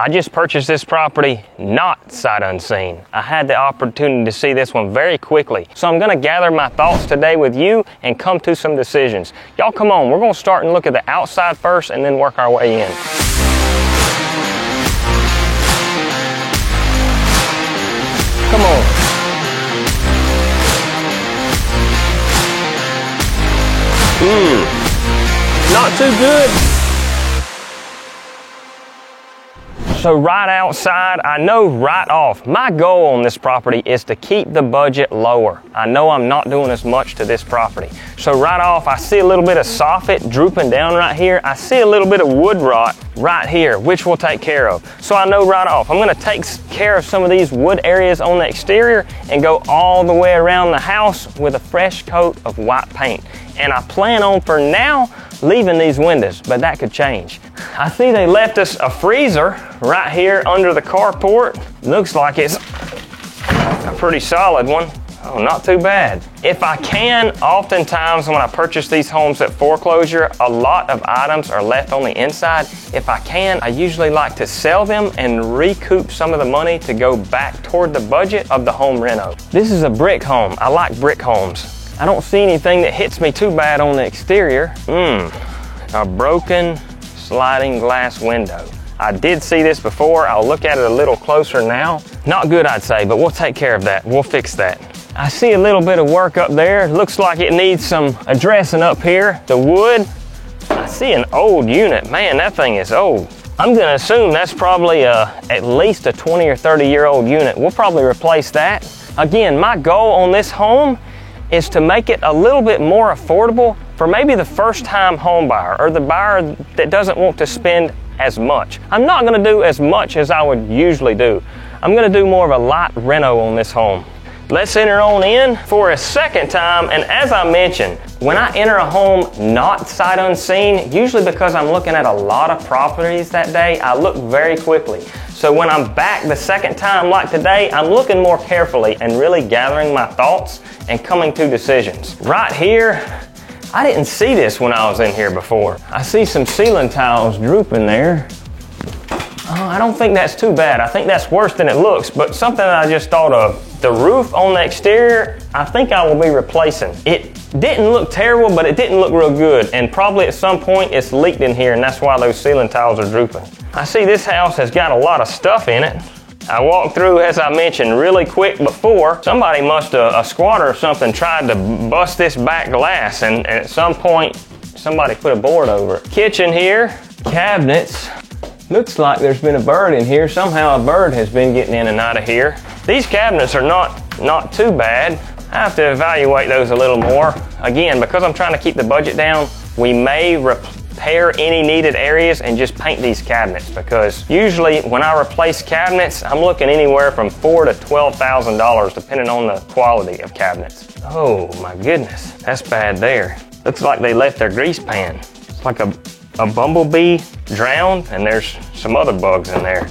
I just purchased this property not sight unseen. I had the opportunity to see this one very quickly. So I'm gonna gather my thoughts today with you and come to some decisions. Y'all come on, we're gonna start and look at the outside first and then work our way in. Come on. Not too good. So right outside, I know right off, my goal on this property is to keep the budget lower. I know I'm not doing as much to this property. So right off, I see a little bit of soffit drooping down right here. I see a little bit of wood rot right here, which we'll take care of. So I know right off, I'm gonna take care of some of these wood areas on the exterior and go all the way around the house with a fresh coat of white paint. And I plan on, for now, leaving these windows, but that could change. I see they left us a freezer right here under the carport. Looks like it's a pretty solid one. Oh, not too bad. If I can, oftentimes when I purchase these homes at foreclosure, a lot of items are left on the inside. If I can, I usually like to sell them and recoup some of the money to go back toward the budget of the home reno. This is a brick home. I like brick homes. I don't see anything that hits me too bad on the exterior. A broken sliding glass window. I did see this before. I'll look at it a little closer now. Not good, I'd say, but we'll take care of that. We'll fix that. I see a little bit of work up there. Looks like it needs some addressing up here. The wood. I see an old unit. Man, that thing is old. I'm gonna assume that's probably at least a 20 or 30-year-old unit. We'll probably replace that. Again, my goal on this home is to make it a little bit more affordable for maybe the first-time home buyer or the buyer that doesn't want to spend as much. I'm not gonna do as much as I would usually do. I'm gonna do more of a light reno on this home. Let's enter on in for a second time, and as I mentioned, when I enter a home not sight unseen, usually because I'm looking at a lot of properties that day, I look very quickly. So when I'm back the second time like today, I'm looking more carefully and really gathering my thoughts and coming to decisions. Right here, I didn't see this when I was in here before. I see some ceiling tiles drooping there. Oh, I don't think that's too bad. I think that's worse than it looks, but something that I just thought of. The roof on the exterior, I think I will be replacing. It didn't look terrible, but it didn't look real good, and probably at some point it's leaked in here, and that's why those ceiling tiles are drooping. I see this house has got a lot of stuff in it. I walked through, as I mentioned, really quick before. Somebody must have, a squatter or something, tried to bust this back glass, and at some point, somebody put a board over it. Kitchen here, cabinets. Looks like there's been a bird in here. Somehow a bird has been getting in and out of here. These cabinets are not too bad. I have to evaluate those a little more. Again, because I'm trying to keep the budget down, we may repair any needed areas and just paint these cabinets, because usually when I replace cabinets, I'm looking anywhere from $4,000 to $12,000 depending on the quality of cabinets. Oh my goodness, that's bad there. Looks like they left their grease pan. It's like a bumblebee drowned, and there's some other bugs in there.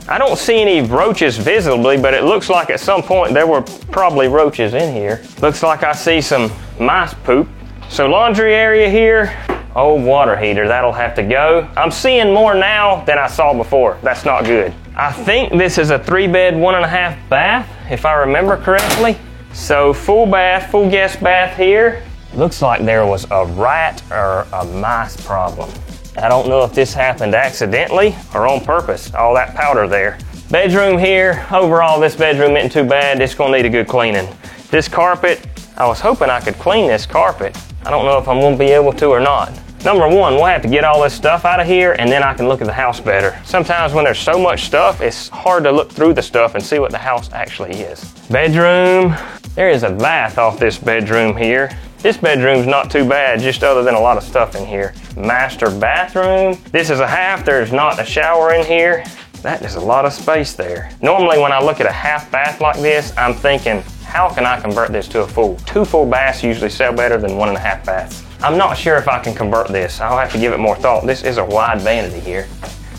I don't see any roaches visibly, but it looks like at some point there were probably roaches in here. Looks like I see some mice poop. So laundry area here, old water heater, that'll have to go. I'm seeing more now than I saw before. That's not good. I think this is a 3-bed, 1.5 bath, if I remember correctly. So full bath, full guest bath here. Looks like there was a rat or a mice problem. I don't know if this happened accidentally or on purpose, all that powder there. Bedroom here, overall this bedroom isn't too bad. It's gonna need a good cleaning. This carpet, I was hoping I could clean this carpet. I don't know if I'm gonna be able to or not. Number one, we'll have to get all this stuff out of here, and then I can look at the house better. Sometimes when there's so much stuff, it's hard to look through the stuff and see what the house actually is. Bedroom, there is a bath off this bedroom here. This bedroom's not too bad, just other than a lot of stuff in here. Master bathroom. This is a half, there's not a shower in here. That is a lot of space there. Normally when I look at a half bath like this, I'm thinking, how can I convert this to a full? 2 full baths usually sell better than 1.5 baths. I'm not sure if I can convert this. I'll have to give it more thought. This is a wide vanity here.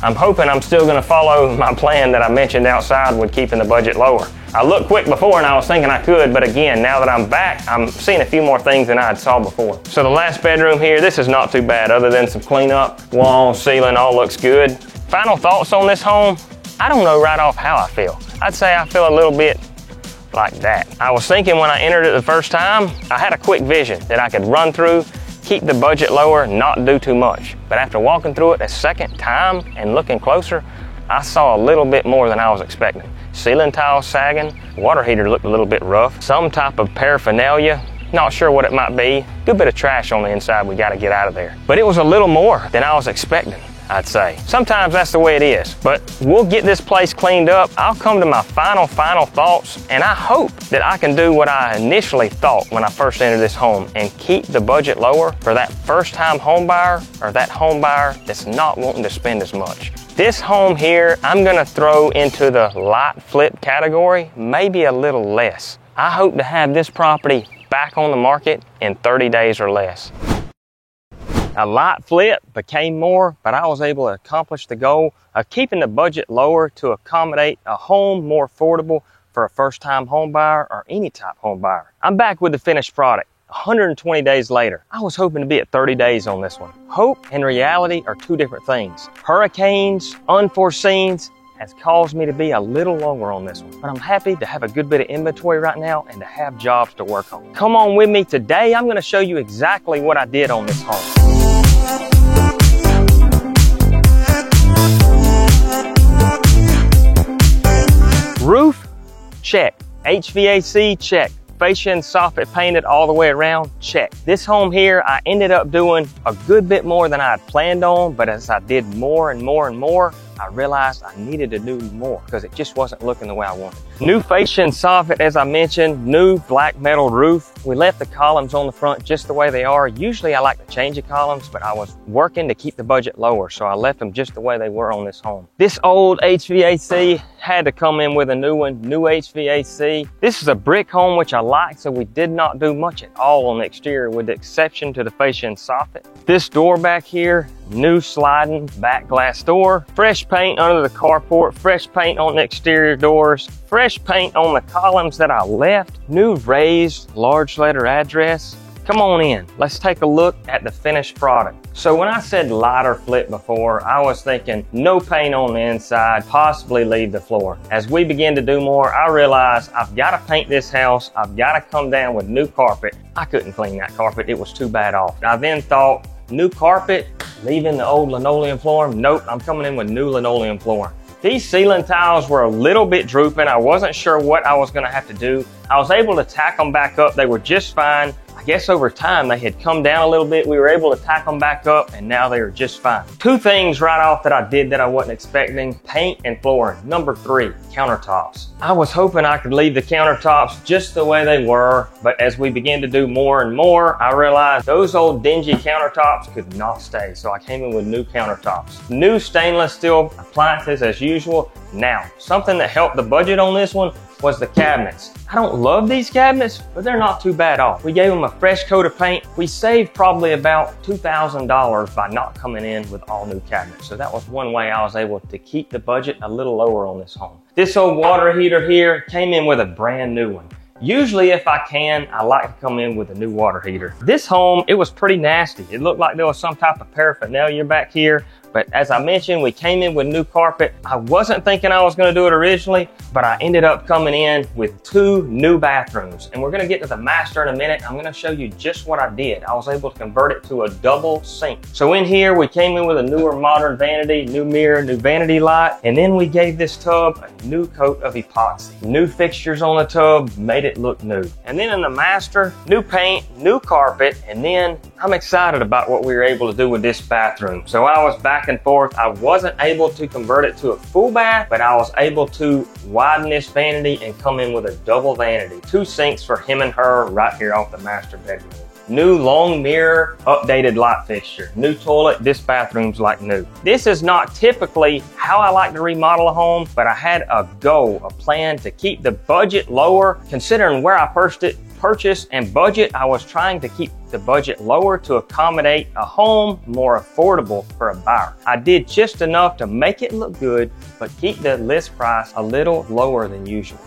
I'm hoping I'm still gonna follow my plan that I mentioned outside with keeping the budget lower. I looked quick before and I was thinking I could, but again, now that I'm back, I'm seeing a few more things than I had saw before. So the last bedroom here, this is not too bad other than some cleanup. Wall, ceiling, all looks good. Final thoughts on this home? I don't know right off how I feel. I'd say I feel a little bit like that. I was thinking when I entered it the first time, I had a quick vision that I could run through, keep the budget lower, not do too much. But after walking through it a second time and looking closer, I saw a little bit more than I was expecting. Ceiling tiles sagging, water heater looked a little bit rough, some type of paraphernalia, not sure what it might be. Good bit of trash on the inside we gotta get out of there. But it was a little more than I was expecting, I'd say. Sometimes that's the way it is, but we'll get this place cleaned up. I'll come to my final thoughts, and I hope that I can do what I initially thought when I first entered this home and keep the budget lower for that first-time home buyer or that home buyer that's not wanting to spend as much. This home here, I'm gonna throw into the lot flip category, maybe a little less. I hope to have this property back on the market in 30 days or less. A lot flip became more, but I was able to accomplish the goal of keeping the budget lower to accommodate a home more affordable for a first-time home buyer or any type home buyer. I'm back with the finished product 120 days later. I was hoping to be at 30 days on this one. Hope and reality are two different things. Hurricanes, unforeseens, has caused me to be a little longer on this one. But I'm happy to have a good bit of inventory right now and to have jobs to work on. Come on with me. Today I'm gonna show you exactly what I did on this home. Roof, check. HVAC, check. Fascia and soffit painted all the way around, check. This home here, I ended up doing a good bit more than I had planned on, but as I did more and more and more, I realized I needed to do more because it just wasn't looking the way I wanted. New fascia and soffit, as I mentioned, new black metal roof. We left the columns on the front just the way they are. Usually I like to change the columns, but I was working to keep the budget lower, so I left them just the way they were on this home. This old HVAC had to come in with a new one, new HVAC. This is a brick home, which I like, so we did not do much at all on the exterior with the exception to the fascia and soffit. This door back here, new sliding back glass door, fresh paint under the carport, fresh paint on the exterior doors, fresh paint on the columns that I left, new raised large letter address. Come on in, let's take a look at the finished product. So when I said lighter flip before, I was thinking no paint on the inside, possibly leave the floor. As we begin to do more, I realized I've got to paint this house, I've got to come down with new carpet. I couldn't clean that carpet, it was too bad off. I then thought, new carpet, leaving the old linoleum flooring? Nope, I'm coming in with new linoleum flooring. These ceiling tiles were a little bit drooping. I wasn't sure what I was gonna have to do. I was able to tack them back up. They were just fine. I guess over time they had come down a little bit. We were able to tack them back up and now they are just fine. Two things right off that I did that I wasn't expecting, paint and flooring. Number 3, countertops. I was hoping I could leave the countertops just the way they were, but as we began to do more and more, I realized those old dingy countertops could not stay, so I came in with new countertops. New stainless steel appliances as usual. Now, something that helped the budget on this one was the cabinets. I don't love these cabinets, but they're not too bad off. We gave them a fresh coat of paint. We saved probably about $2,000 by not coming in with all new cabinets. So that was one way I was able to keep the budget a little lower on this home. This old water heater here came in with a brand new one. Usually if I can, I like to come in with a new water heater. This home, it was pretty nasty. It looked like there was some type of paraphernalia back here. But as I mentioned, we came in with new carpet. I wasn't thinking I was gonna do it originally, but I ended up coming in with 2 new bathrooms. And we're gonna get to the master in a minute. I'm gonna show you just what I did. I was able to convert it to a double sink. So in here, we came in with a newer modern vanity, new mirror, new vanity light, and then we gave this tub a new coat of epoxy. New fixtures on the tub made it look new. And then in the master, new paint, new carpet, and then I'm excited about what we were able to do with this bathroom. So I was back and forth. I wasn't able to convert it to a full bath, but I was able to widen this vanity and come in with a double vanity. 2 sinks for him and her right here off the master bedroom. New long mirror, updated light fixture, new toilet. This bathroom's like new. This is not typically how I like to remodel a home, but I had a goal, a plan to keep the budget lower. Considering where I purchase and budget, I was trying to keep the budget lower to accommodate a home more affordable for a buyer. I did just enough to make it look good, but keep the list price a little lower than usual.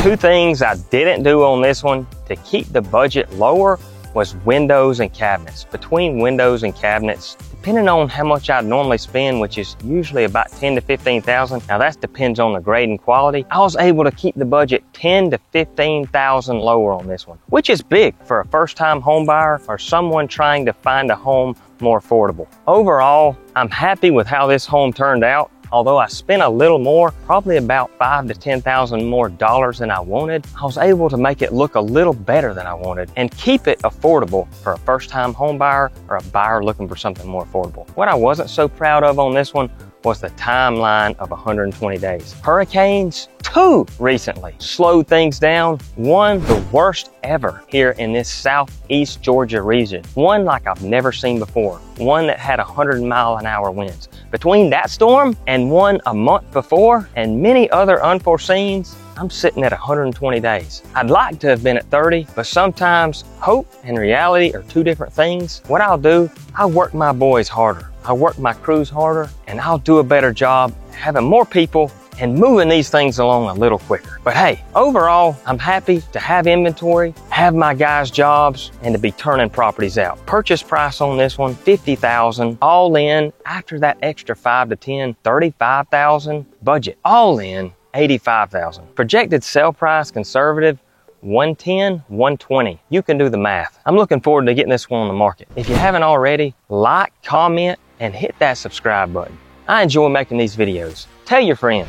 2 things I didn't do on this one to keep the budget lower was windows and cabinets. Between windows and cabinets, the depending on how much I'd normally spend, which is usually about $10,000 to $15,000. Now that depends on the grade and quality. I was able to keep the budget $10,000 to $15,000 lower on this one, which is big for a first-time home buyer or someone trying to find a home more affordable. Overall, I'm happy with how this home turned out. Although I spent a little more, probably about $5,000 to $10,000 more than I wanted, I was able to make it look a little better than I wanted and keep it affordable for a first-time home buyer or a buyer looking for something more affordable. What I wasn't so proud of on this one was the timeline of 120 days. Hurricanes, 2 recently, slowed things down. 1, the worst ever here in this southeast Georgia region. 1 like I've never seen before. 1 that had 100-mile-an-hour winds. Between that storm and 1 a month before and many other unforeseens, I'm sitting at 120 days. I'd like to have been at 30, but sometimes hope and reality are 2 different things. What I'll do, I'll work my boys harder. I'll work my crews harder, and I'll do a better job having more people and moving these things along a little quicker. But hey, overall, I'm happy to have inventory, have my guys' jobs, and to be turning properties out. Purchase price on this one, $50,000, all in. After that extra 5 to 10, $35,000. Budget, all in, $85,000. Projected sale price, conservative, 110, 120. You can do the math. I'm looking forward to getting this one on the market. If you haven't already, like, comment, and hit that subscribe button. I enjoy making these videos. Tell your friends.